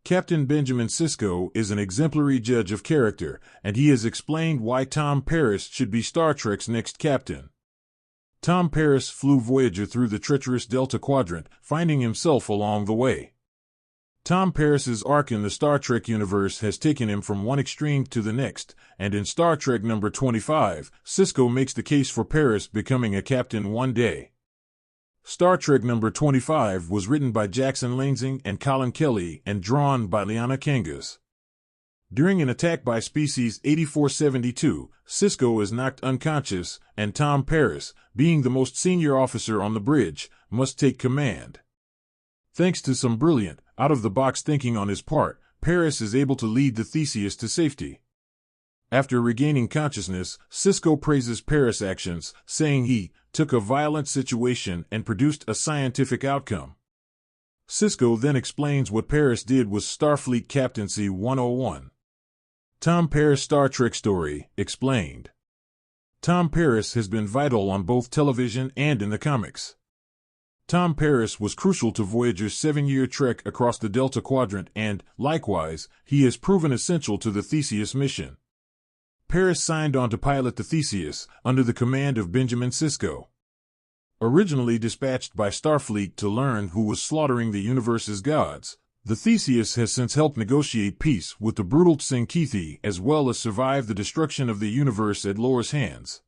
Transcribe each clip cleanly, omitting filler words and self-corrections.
Captain Benjamin Sisko is an exemplary judge of character, and he has explained why Tom Paris should be Star Trek's next captain. Tom Paris flew Voyager through the treacherous Delta Quadrant, finding himself along the way. Tom Paris's arc in the Star Trek universe has taken him from one extreme to the next, and in Star Trek number 25, Sisko makes the case for Paris becoming a captain one day. Star Trek number 25 was written by Jackson Lansing and Colin Kelly and drawn by Liana Kangas. During an attack by Species 8472, Sisko is knocked unconscious, and Tom Paris, being the most senior officer on the bridge, must take command. Thanks to some brilliant, out-of-the-box thinking on his part, Paris is able to lead the Theseus to safety. After regaining consciousness, Sisko praises Paris' actions, saying he took a violent situation and produced a scientific outcome. Sisko then explains what Paris did was Starfleet Captaincy 101. Tom Paris' Star Trek story, explained. Tom Paris has been vital on both television and in the comics. Tom Paris was crucial to Voyager's 7-year trek across the Delta Quadrant and, likewise, he has proven essential to the Theseus mission. Paris signed on to pilot the Theseus, under the command of Benjamin Sisko. Originally dispatched by Starfleet to learn who was slaughtering the universe's gods, the Theseus has since helped negotiate peace with the brutal Tsinkethi as well as survive the destruction of the universe at Lor's hands.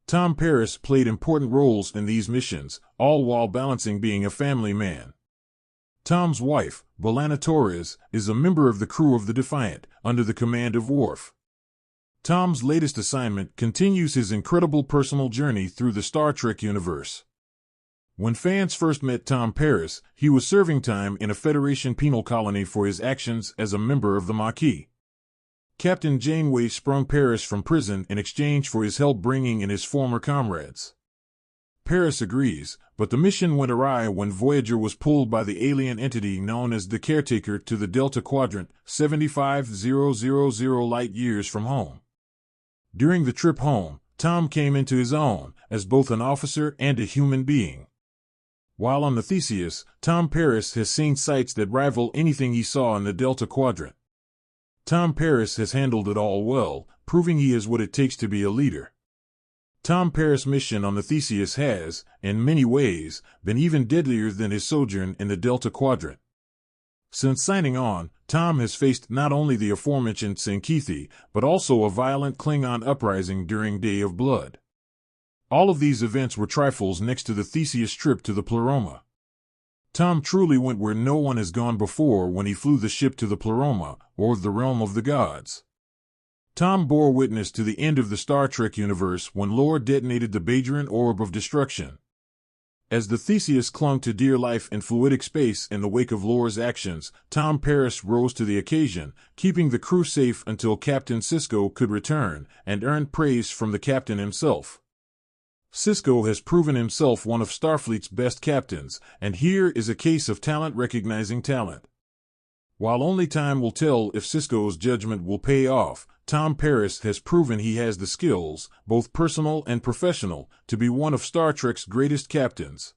Tom Paris played important roles in these missions, all while balancing being a family man. Tom's wife, B'Elanna Torres, is a member of the crew of the Defiant, under the command of Worf. Tom's latest assignment continues his incredible personal journey through the Star Trek universe. When fans first met Tom Paris, he was serving time in a Federation penal colony for his actions as a member of the Maquis. Captain Janeway sprung Paris from prison in exchange for his help bringing in his former comrades. Paris agrees, but the mission went awry when Voyager was pulled by the alien entity known as the Caretaker to the Delta Quadrant, 75,000 light-years from home. During the trip home, Tom came into his own, as both an officer and a human being. While on the Theseus, Tom Paris has seen sights that rival anything he saw in the Delta Quadrant. Tom Paris has handled it all well, proving he is what it takes to be a leader. Tom Paris' mission on the Theseus has, in many ways, been even deadlier than his sojourn in the Delta Quadrant. Since signing on, Tom has faced not only the aforementioned Tsinkethi, but also a violent Klingon uprising during Day of Blood. All of these events were trifles next to the Theseus trip to the Pleroma. Tom truly went where no one has gone before when he flew the ship to the Pleroma, or the realm of the gods. Tom bore witness to the end of the Star Trek universe when Lor detonated the Bajoran Orb of Destruction. As the Theseus clung to dear life in fluidic space in the wake of Lor's actions, Tom Paris rose to the occasion, keeping the crew safe until Captain Sisko could return, and earned praise from the captain himself. Sisko has proven himself one of Starfleet's best captains, and here is a case of talent recognizing talent. While only time will tell if Sisko's judgment will pay off, Tom Paris has proven he has the skills, both personal and professional, to be one of Star Trek's greatest captains.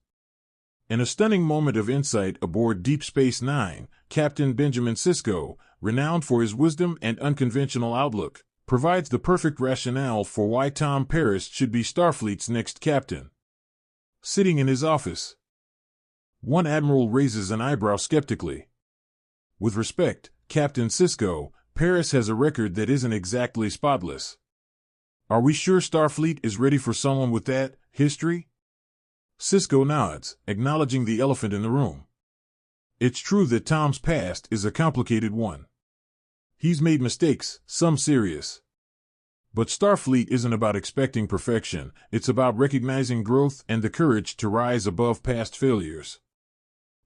In a stunning moment of insight aboard Deep Space Nine, Captain Benjamin Sisko, renowned for his wisdom and unconventional outlook, provides the perfect rationale for why Tom Paris should be Starfleet's next captain. Sitting in his office, one admiral raises an eyebrow skeptically. With respect, Captain Sisko, Paris has a record that isn't exactly spotless. Are we sure Starfleet is ready for someone with that history? Sisko nods, acknowledging the elephant in the room. It's true that Tom's past is a complicated one. He's made mistakes, some serious. But Starfleet isn't about expecting perfection, it's about recognizing growth and the courage to rise above past failures.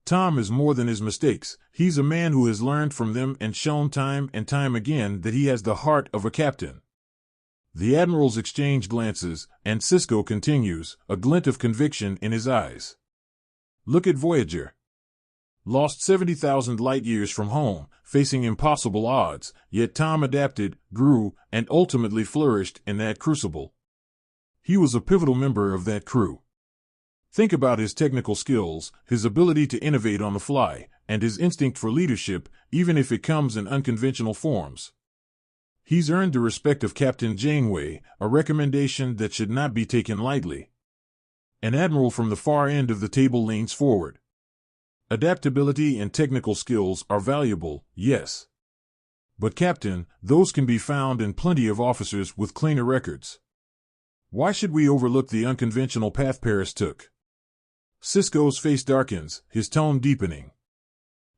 Tom is more than his mistakes. He's a man who has learned from them and shown time and time again that he has the heart of a captain. The admirals exchange glances, and Sisko continues, a glint of conviction in his eyes. Look at Voyager. Lost 70,000 light-years from home, facing impossible odds, yet Tom adapted, grew, and ultimately flourished in that crucible. He was a pivotal member of that crew. Think about his technical skills, his ability to innovate on the fly, and his instinct for leadership, even if it comes in unconventional forms. He's earned the respect of Captain Janeway, a recommendation that should not be taken lightly. An admiral from the far end of the table leans forward. Adaptability and technical skills are valuable, yes. But Captain, those can be found in plenty of officers with cleaner records. Why should we overlook the unconventional path Paris took? Sisko's face darkens, his tone deepening.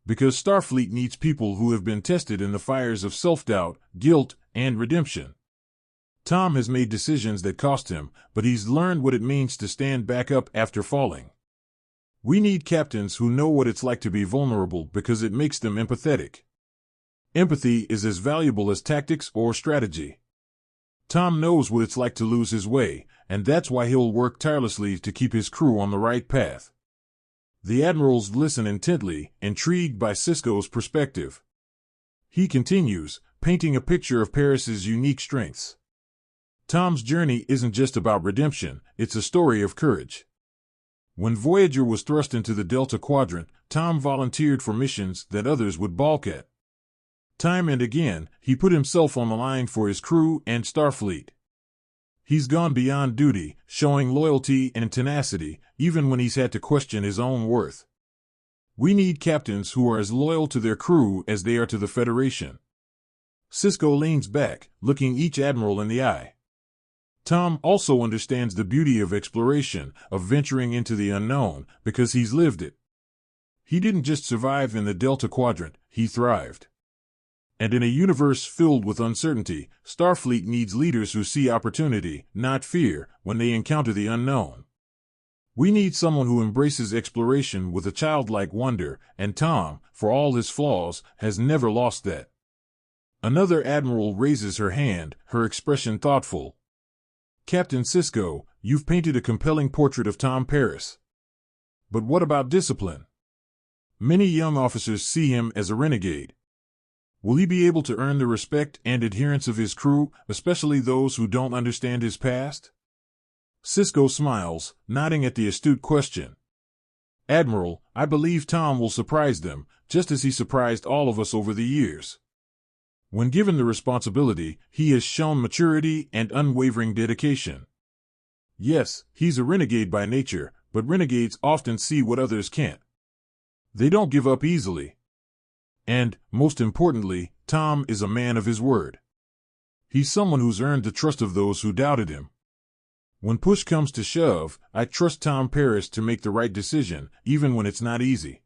Because Starfleet needs people who have been tested in the fires of self-doubt, guilt, and redemption. Tom has made decisions that cost him, but he's learned what it means to stand back up after falling. We need captains who know what it's like to be vulnerable because it makes them empathetic. Empathy is as valuable as tactics or strategy. Tom knows what it's like to lose his way, and that's why he'll work tirelessly to keep his crew on the right path. The admirals listen intently, intrigued by Sisko's perspective. He continues, painting a picture of Paris's unique strengths. Tom's journey isn't just about redemption, it's a story of courage. When Voyager was thrust into the Delta Quadrant, Tom volunteered for missions that others would balk at. Time and again, he put himself on the line for his crew and Starfleet. He's gone beyond duty, showing loyalty and tenacity, even when he's had to question his own worth. We need captains who are as loyal to their crew as they are to the Federation. Sisko leans back, looking each admiral in the eye. Tom also understands the beauty of exploration, of venturing into the unknown, because he's lived it. He didn't just survive in the Delta Quadrant, he thrived. And in a universe filled with uncertainty, Starfleet needs leaders who see opportunity, not fear, when they encounter the unknown. We need someone who embraces exploration with a childlike wonder, and Tom, for all his flaws, has never lost that. Another admiral raises her hand, her expression thoughtful. Captain Sisko, you've painted a compelling portrait of Tom Paris. But what about discipline? Many young officers see him as a renegade. Will he be able to earn the respect and adherence of his crew, especially those who don't understand his past? Sisko smiles, nodding at the astute question. Admiral, I believe Tom will surprise them, just as he surprised all of us over the years. When given the responsibility, he has shown maturity and unwavering dedication. Yes, he's a renegade by nature, but renegades often see what others can't. They don't give up easily. And, most importantly, Tom is a man of his word. He's someone who's earned the trust of those who doubted him. When push comes to shove, I trust Tom Paris to make the right decision, even when it's not easy.